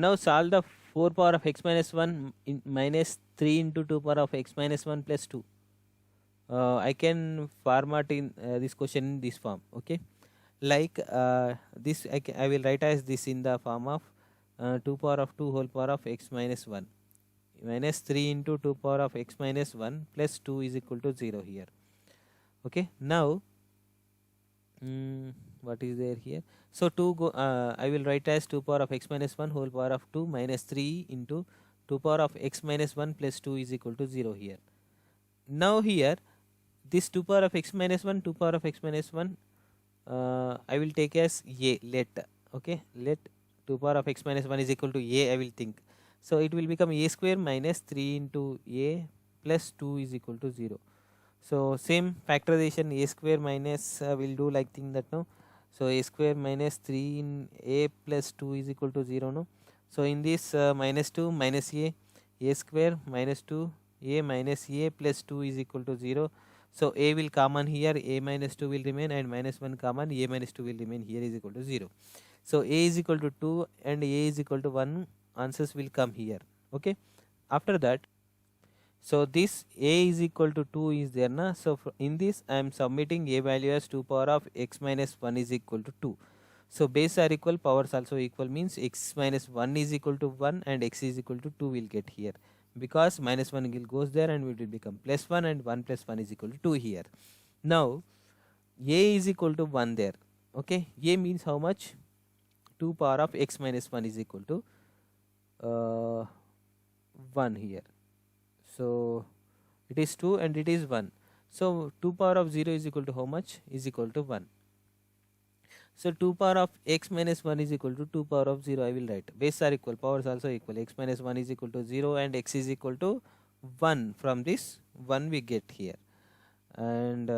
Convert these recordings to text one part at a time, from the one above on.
Now solve the 4 power of x minus 1 minus 3 into 2 power of x minus 1 plus 2. I can format in this question in this form. Okay, like this I will write as this in the form of 2 power of 2 whole power of x minus 1 minus 3 into 2 power of x minus 1 plus 2 is equal to 0 here. Okay, now what is there here? So 2 go, I will write as 2 power of x minus 1 whole power of 2 minus 3 into 2 power of x minus 1 plus 2 is equal to 0 here. Now here this 2 power of x minus 1, 2 power of x minus 1, I will take as a, let, okay, let 2 power of x minus 1 is equal to a, I will think. So it will become a square minus 3 into a plus 2 is equal to 0. So same factorization, a square minus will do like thing that no. So a square minus 3 in a plus 2 is equal to 0 no. So in this minus 2 minus a square minus 2 a minus a plus 2 is equal to 0. So a will common here, a minus 2 will remain, and minus 1 common, a minus 2 will remain here is equal to 0. So a is equal to 2 and a is equal to 1, answers will come here. Okay, after that, so this a is equal to 2 is there na. So in this I am submitting a value as 2 power of x minus 1 is equal to 2. So base are equal, powers also equal, means x minus 1 is equal to 1 and x is equal to 2 will get here, because minus 1 will goes there and it will become plus 1 and 1 plus 1 is equal to 2 here. Now a is equal to 1 there. Okay, a means how much? 2 power of x minus 1 is equal to 1 here. So it is 2 and it is 1. So 2 power of 0 is equal to how much? Is equal to 1. So 2 power of x minus 1 is equal to 2 power of 0 I will write. Base are equal, powers also equal. X minus 1 is equal to 0 and x is equal to 1. From this 1 we get here. And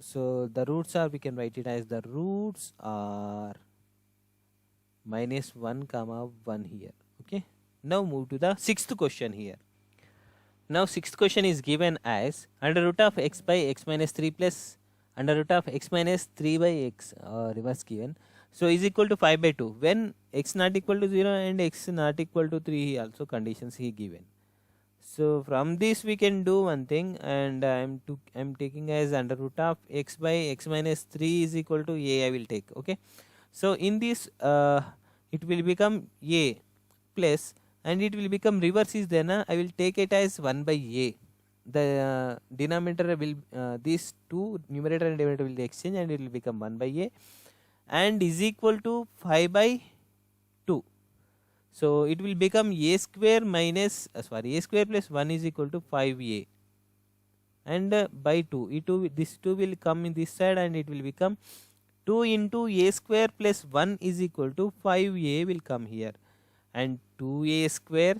so the roots are, we can write it as the roots are minus 1 comma 1 here. Okay. Now move to the sixth question here. Now sixth question is given as under root of x by x minus 3 plus under root of x minus 3 by x, reverse given. So is equal to 5 by 2 when x not equal to 0 and x not equal to 3 also conditions he given. So from this we can do one thing, and I'm taking as under root of x by x minus 3 is equal to a I will take. Okay. So in this it will become a plus, and it will become reverse is there na, I will take it as 1 by a. The denominator will these two, numerator and denominator will exchange and it will become 1 by a and is equal to 5 by 2. So it will become a square minus a square plus 1 is equal to 5a, and by 2 this 2 will come in this side and it will become 2 into a square plus 1 is equal to 5a will come here, and 2a square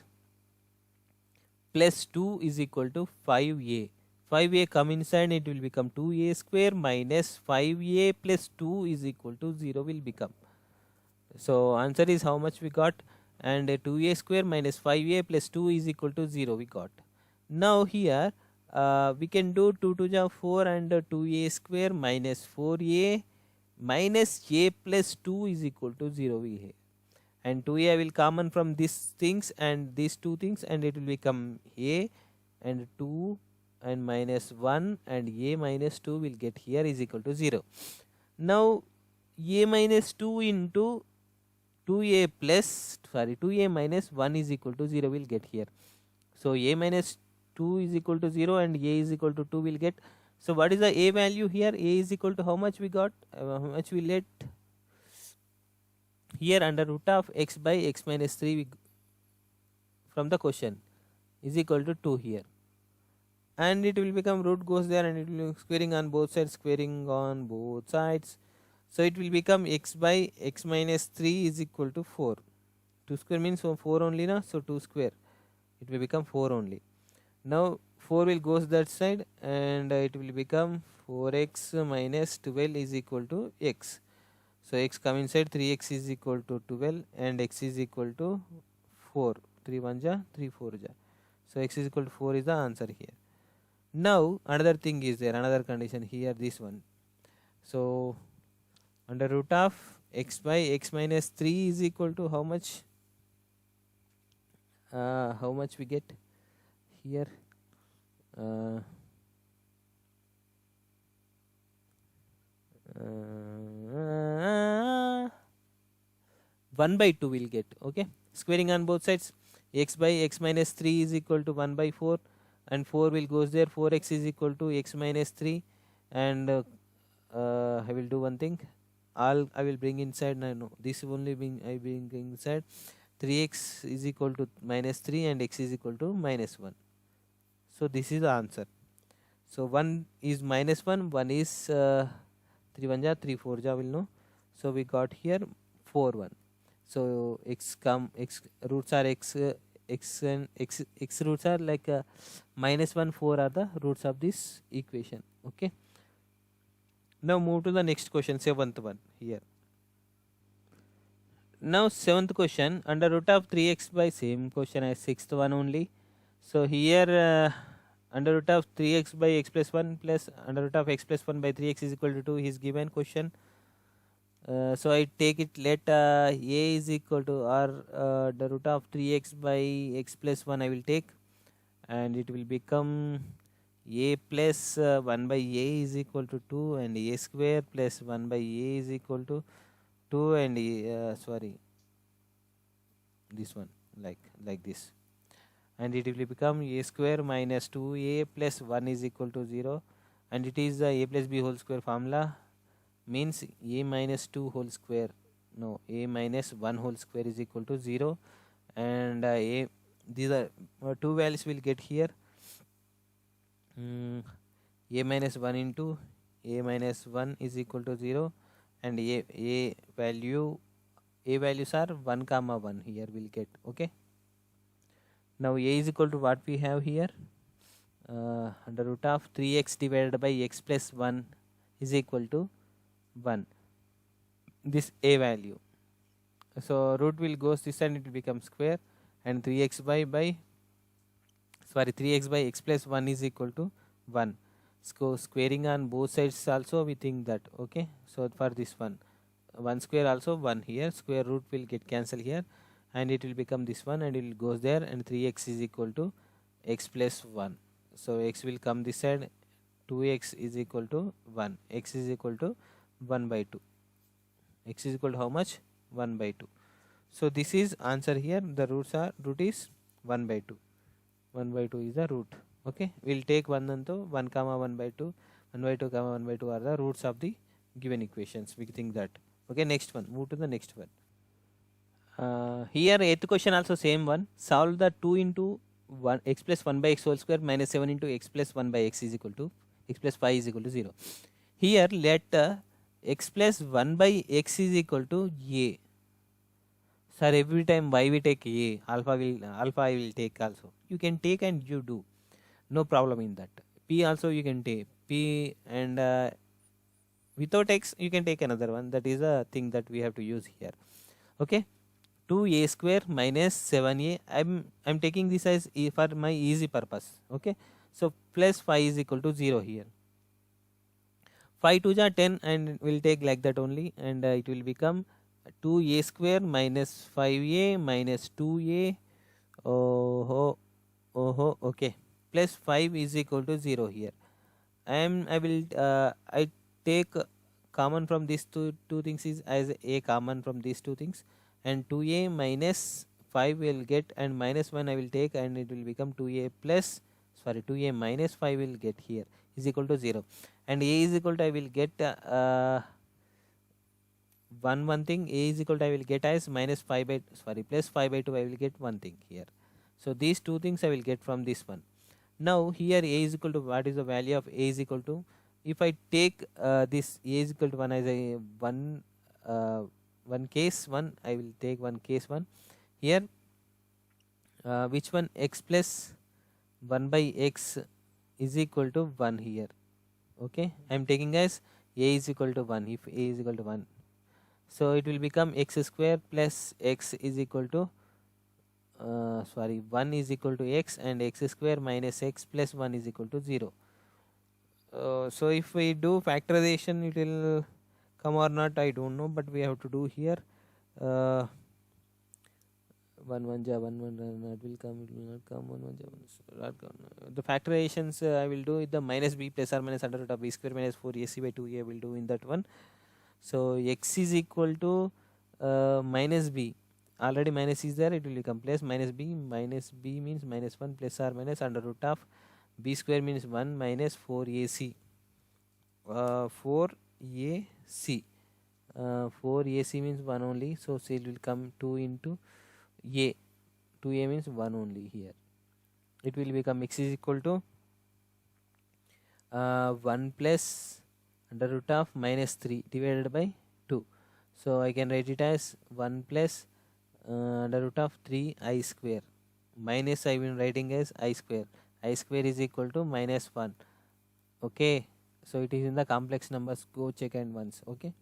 plus 2 is equal to 5a. 5a come inside, it will become 2a square minus 5a plus 2 is equal to 0 will become. So answer is how much we got, and 2a square minus 5a plus 2 is equal to 0 we got. Now here we can do 2 to the 4 and 2a square minus 4a minus a plus 2 is equal to 0 we have, and 2a will common from these things and these two things, and it will become a and 2 and minus 1 and a minus 2 will get here is equal to 0. Now a minus 2 into 2a plus 2a minus 1 is equal to 0 will get here. So a minus 2 is equal to 0 and a is equal to 2 will get. So what is the a value here? A is equal to how much we got? How much we let here under root of x by x minus 3 from the question is equal to 2 here, and it will become root goes there and it will be squaring on both sides, so it will become x by x minus 3 is equal to 4. 2 square means 4 only na, so 2 square it will become 4 only. Now 4 will goes that side and it will become 4x minus 12 is equal to x. So x come inside, 3x is equal to 12 and x is equal to 4. 3 1 ja, 3 4 ja. So x is equal to 4 is the answer here. Now another thing is there, another condition here, this one. So under root of x by x minus 3 is equal to how much? How much we get here? Uh, 1 by 2 will get. Okay, squaring on both sides, x by x minus 3 is equal to 1 by 4, and 4 will goes there. 4x is equal to x minus 3, and I will do one thing. All I will bring inside. No, this only I bring inside. 3x is equal to minus 3 and x is equal to minus 1. So this is the answer. So 1 is minus 1, 1 is 3 1 ja, 3 4 ja will know. So we got here 4 1. So x roots are x and x roots are like minus 1 4 are the roots of this equation. Okay. Now move to the next question, 7th one here. Now 7th question, under root of 3x by same question as 6th one only. So here under root of 3x by x plus 1 plus under root of x plus 1 by 3x is equal to 2 is given question. So I take it, let a is equal to, or the root of 3x by x plus 1 I will take, and it will become a plus 1 by a is equal to 2, and a square plus 1 by a is equal to 2, and sorry, this one like this, and it will become a square minus 2a plus 1 is equal to 0, and it is the a plus b whole square formula, means a minus 2 whole square, no, a minus 1 whole square is equal to 0, and these are two values will get here. A minus 1 into a minus 1 is equal to 0, and a values are 1 comma 1 here will get. Okay, now a is equal to what we have here, under root of 3x divided by x plus 1 is equal to 1, this a value. So root will goes this and it will become square, and 3x by 3x by x plus 1 is equal to 1. So squaring on both sides also we think that. Okay, so for this one, 1 square also 1 here, square root will get cancelled here, and it will become this one, and it will goes there, and 3x is equal to x plus 1. So x will come this side, 2x is equal to 1, x is equal to 1 by 2, x is equal to how much? 1 by 2. So this is answer here. The root is 1 by 2. 1 by 2 is the root. Okay, we'll take 1 and 1 comma 1 by 2, 1 by 2 comma 1 by 2 are the roots of the given equations. We think that. Okay, next one, move to the next one. Here 8th question also same one. Solve the 2 into 1 x plus 1 by x whole square minus 7 into x plus 1 by x is equal to x plus 5 is equal to 0. Here let x plus 1 by x is equal to a. Sir, every time y we take a, alpha I will take also. You can take and you do, no problem in that. P also you can take p, and without x you can take another one. That is a thing that we have to use here. Okay, 2a square minus 7a. I'm taking this as for my easy purpose. Okay, so plus 5 is equal to 0 here. 5 2 ja 10, and we'll take like that only, and it will become 2a square minus 5a minus 2a. Okay, plus 5 is equal to 0 here. I take common from these two things is as a common from these two things, and 2a minus 5 will get, and minus 1 I will take, and it will become 2a minus 5 will get here is equal to 0, and a is equal to I will get one thing, a is equal to I will get as minus 5 by plus 5 by 2 I will get one thing here. So these two things I will get from this one. Now here a is equal to, what is the value of a is equal to, if I take this a is equal to 1 as a one case 1, I will take one case 1 here, which one, x plus 1 by x is equal to 1 here. Okay, I am taking as a is equal to 1. If a is equal to 1, so it will become x square plus x is equal to 1 is equal to x, and x square minus x plus 1 is equal to 0. So if we do factorization, it will come or not, I don't know, but we have to do here. 1 1 ja 1 1 not will come, it will not come, 1 1 ja 1 not come. The factorizations I will do with the minus b plus or minus under root of b square minus 4ac by 2a. I will do in that one. So x is equal to minus b, already minus is there, it will become plus minus b means minus 1 plus or minus under root of b square means 1 minus 4ac 4ac 4ac means 1 only, so it will come 2 into a, 2a means 1 only here. It will become x is equal to 1 plus under root of minus 3 divided by 2. So I can write it as 1 plus under root of 3 I square minus I will writing as I square. I square is equal to minus 1. Okay, so it is in the complex numbers, go check and once. Okay,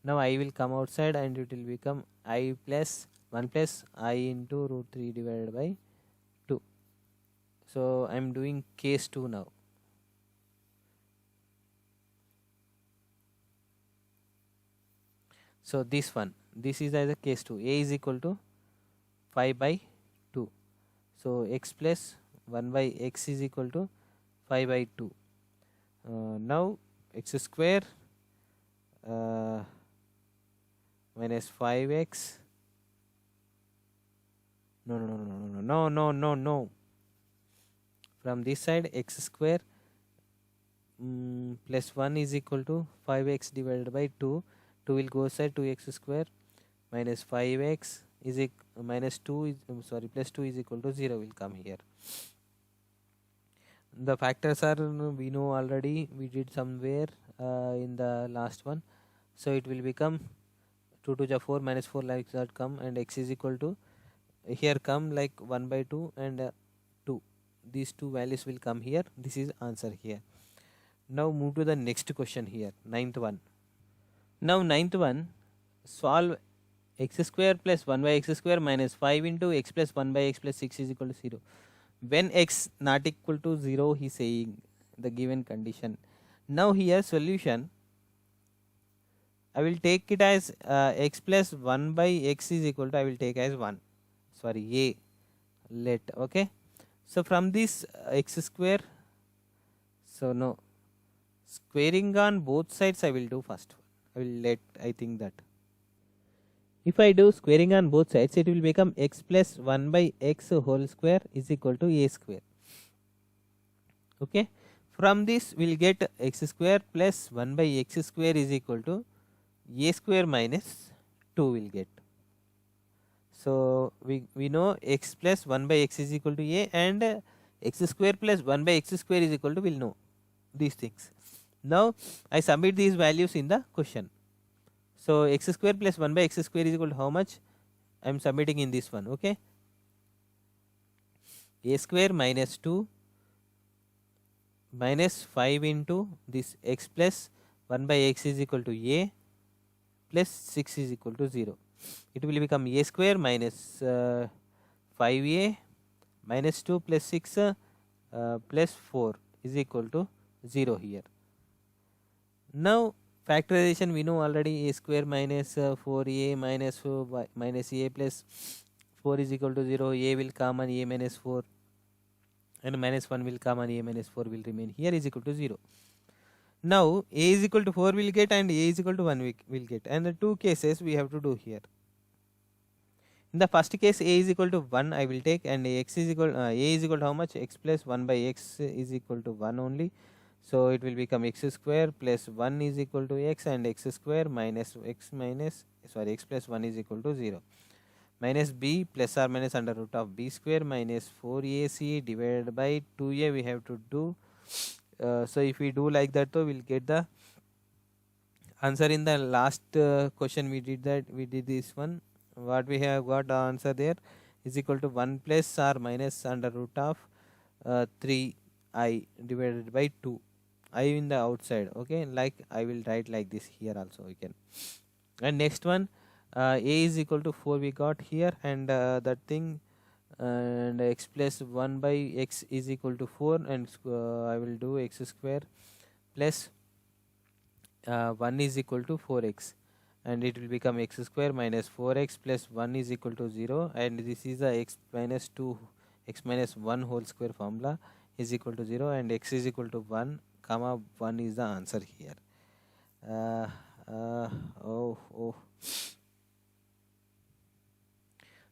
now I will come outside and it will become I plus 1 plus I into root 3 divided by 2. So I am doing case 2 now. So this is as a case 2. A is equal to 5 by 2. So x plus 1 by x is equal to 5 by 2. Now x square minus 5x. No. From this side x square plus 1 is equal to 5x divided by 2. 2 will go aside, 2x square minus 5x is minus 2 is plus 2 is equal to 0 will come here. The factors are we know already, we did somewhere in the last one. So it will become 2 to the 4 minus 4 like that come, and x is equal to here come like 1 by 2 and 2. These two values will come here. This is answer here. Now move to the next question here, ninth one. Now ninth one, solve x square plus 1 by x square minus 5 into x plus 1 by x plus 6 is equal to 0. When x not equal to 0, he is saying the given condition. Now here solution, I will take it as x plus 1 by x is equal to, I will take as 1, a let. Okay, so from this x square, so no, squaring on both sides I will do first. I will let, I think that if I do squaring on both sides, it will become x plus 1 by x whole square is equal to a square. Okay, from this we will get x square plus 1 by x square is equal to a square minus 2 will get. So we know x plus 1 by x is equal to a, and x square plus 1 by x square is equal to, will know these things. Now I submit these values in the question. So x square plus 1 by x square is equal to how much? I am submitting in this one. Okay, a square minus 2 minus 5 into this x plus 1 by x is equal to a plus 6 is equal to 0. It will become a square minus 5a minus 2 plus 6 plus 4 is equal to 0 here. Now factorization we know already, a square minus 4a minus minus a plus 4 is equal to 0. A will come and a minus 4, and minus 1 will come and a minus 4 will remain here is equal to 0. Now a is equal to 4 will get and a is equal to 1 will get, and the two cases we have to do here. In the first case a is equal to 1 I will take, and x is equal a is equal to how much? X plus 1 by x is equal to 1 only. So it will become x square plus 1 is equal to x, and x square minus x plus 1 is equal to 0. Minus b plus or minus under root of b square minus 4ac divided by 2a we have to do. So if we do like that, though, we will get the answer. In the last question we did that, we did this one. What we have got the answer there is equal to 1 plus or minus under root of 3I divided by 2. I in the outside. Okay, like I will write like this here also we can. And next one, a is equal to 4 we got here, and that thing, and x plus 1 by x is equal to 4, and I will do x square plus 1 is equal to 4x, and it will become x square minus 4x plus 1 is equal to 0, and this is the x minus 2 x minus 1 whole square formula is equal to 0, and x is equal to 1 comma 1 is the answer here. uh, oh.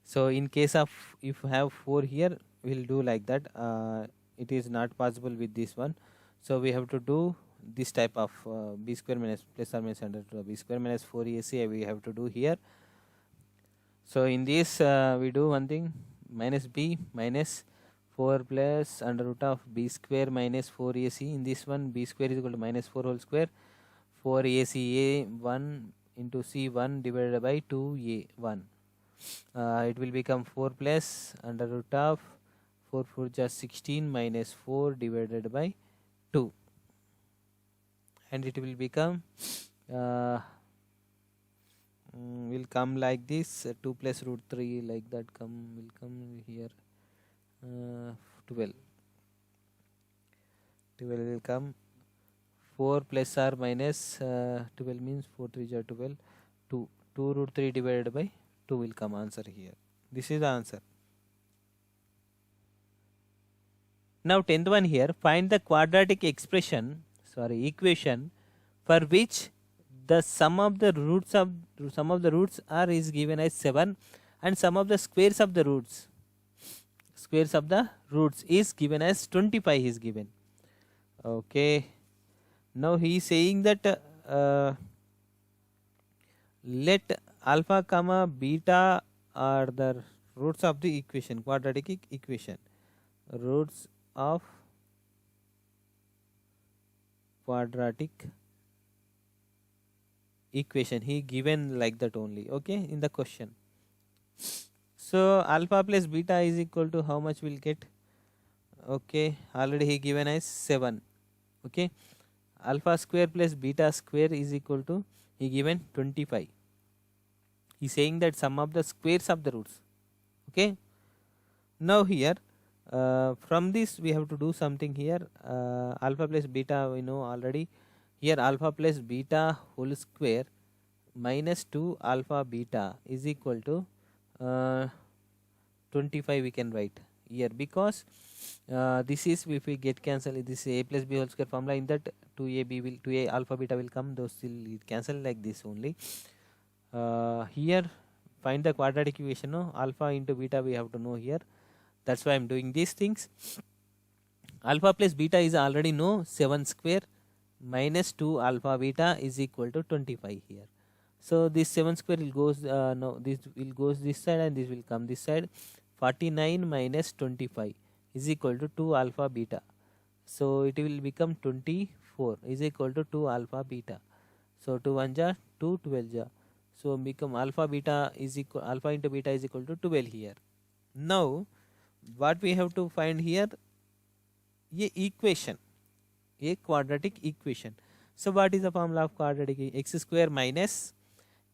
So in case of if you have 4 here, we'll do like that. It is not possible with this one, so we have to do this type of b square minus plus or minus under b square minus 4ac we have to do here. So in this we do one thing, minus b minus 4 plus under root of b square minus 4ac. In this one, b square is equal to minus 4 whole square, 4ac a 1 into c 1 divided by 2a 1. It will become 4 plus under root of 4 4 just 16 minus 4 divided by 2, and it will become will come like this, 2 plus root 3 like that will come here, 12 will come, 4 plus or minus 12 means 4 3 is 12, 2 root 3 divided by 2 will come answer here. This is the answer. Now 10th one here, find the quadratic equation for which the sum of the roots are is given as 7, and sum of the squares of the roots is given as 25 is given. Okay, now he is saying that let alpha comma beta are the roots of the equation, quadratic equation, roots of quadratic equation. He given like that only, okay, in the question. So alpha plus beta is equal to how much we'll get? Okay, already he given as 7. Okay, alpha square plus beta square is equal to, he given 25. He saying that sum of the squares of the roots. Okay, now here from this we have to do something here. Alpha plus beta we know already. Here alpha plus beta whole square minus 2 alpha beta is equal to 25 we can write here, because this is, if we get cancel, this a plus b whole square formula, in that 2a alpha beta will come, those will cancel like this only. Here find the quadratic equation, no, alpha into beta we have to know here, that's why I am doing these things. Alpha plus beta is already know, 7 square minus 2 alpha beta is equal to 25 here. So this 7 square will goes no, this will goes this side and this will come this side. 49 minus 25 is equal to 2 alpha beta. So it will become 24 is equal to 2 alpha beta. So 2 1 ja 2, 12 ja. So become alpha beta is equal, alpha into beta is equal to 12 here. Now what we have to find here, a equation, a quadratic equation. So what is the formula of quadratic? X square minus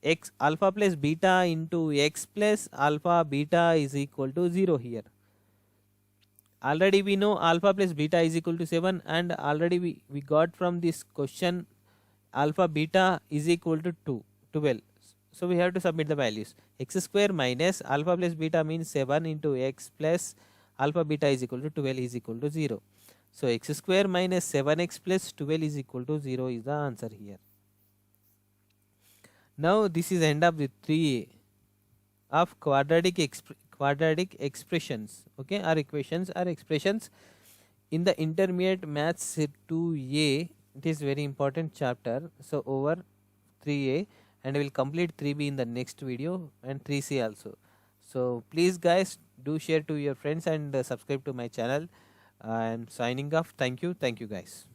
x alpha plus beta into x plus alpha beta is equal to 0 here. Already we know alpha plus beta is equal to 7, and already we got from this question alpha beta is equal to 12. So we have to submit the values. X square minus alpha plus beta means 7 into x plus alpha beta is equal to 12 is equal to 0. So x square minus 7x plus 12 is equal to 0 is the answer here. Now this is end up with 3a of quadratic expressions, okay, or equations or expressions in the intermediate maths 2a. It is very important chapter. So over 3a, and we will complete 3b in the next video, and 3c also. So please guys, do share to your friends and subscribe to my channel. I am signing off. Thank you guys.